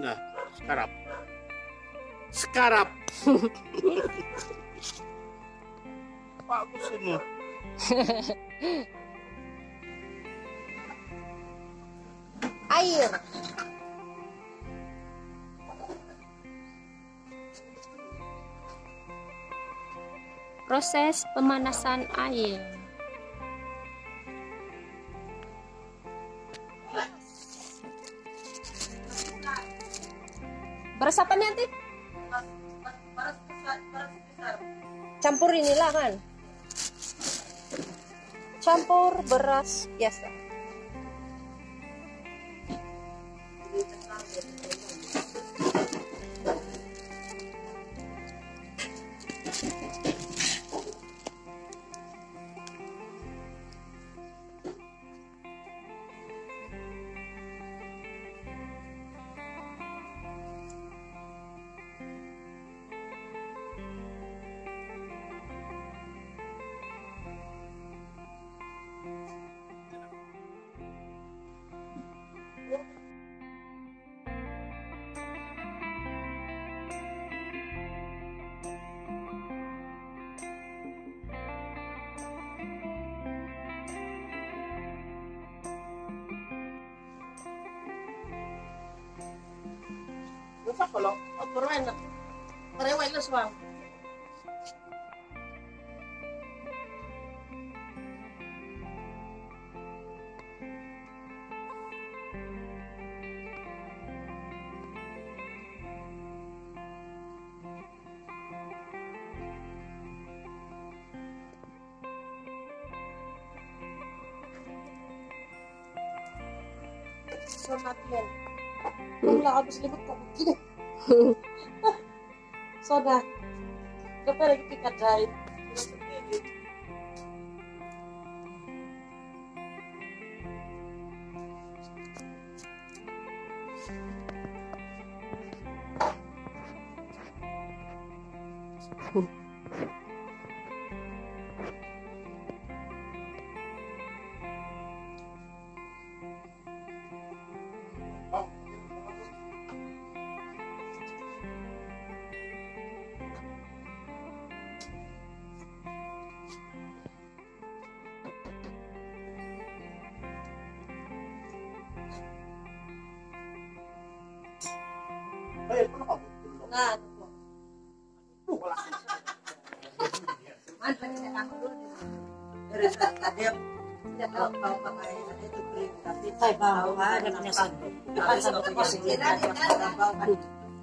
Nah, sekarap. Sekarap. Bagus ini. Air. Proses pemanasan air. Beras apa nanti? Campur inilah kan? Campur beras biasa. Lupa kalau otoran nak karewai lah suang. Sonatian. Lah habis libut kok begini. Soda. Dapat lagi pikat jahit. Nah,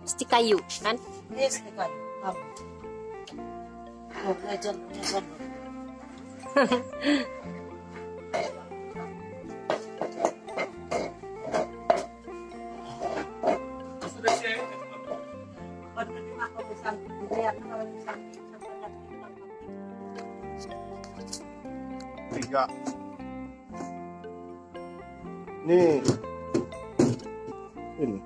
stick kayu kan? Stick kayu. Tiga. Nih. Ini.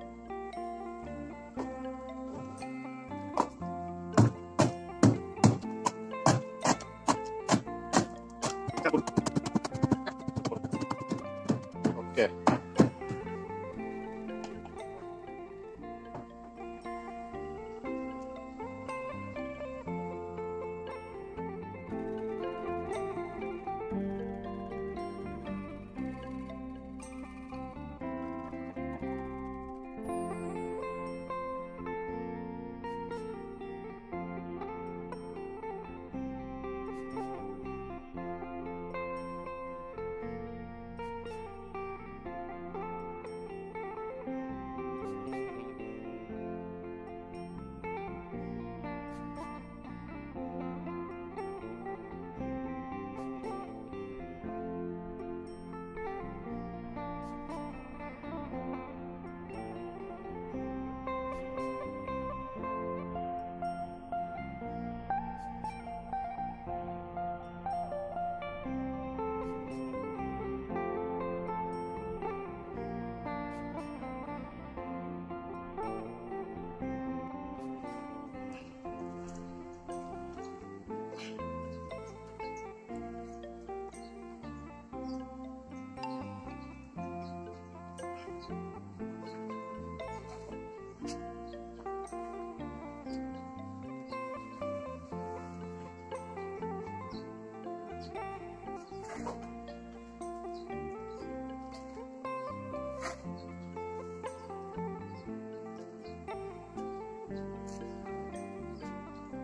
Oke.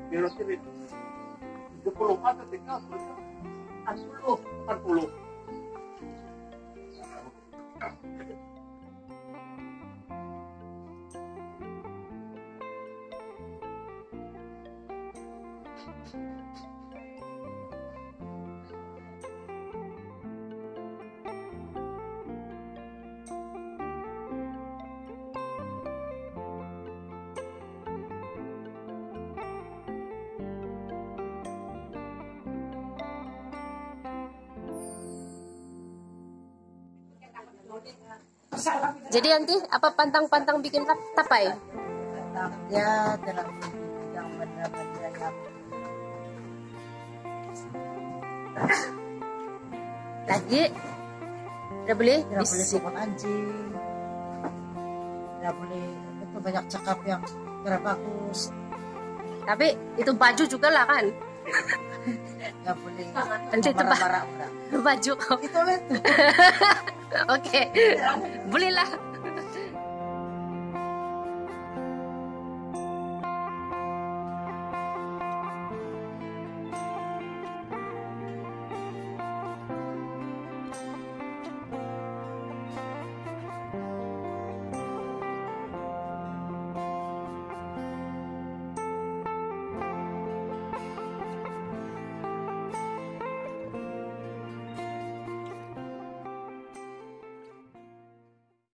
Pero sini 70 ada tinggal 40. Jadi nanti apa pantang-pantang bikin tapai? Ya dalam yang benda-benda yang Lagi? Udah boleh? tidak boleh sokong anjing, tidak boleh itu banyak cakap yang tidak bagus, Tapi itu baju juga lah kan? nggak boleh Nanti itu marah-marah. baju. Itu lah. Oke. Boleh lah.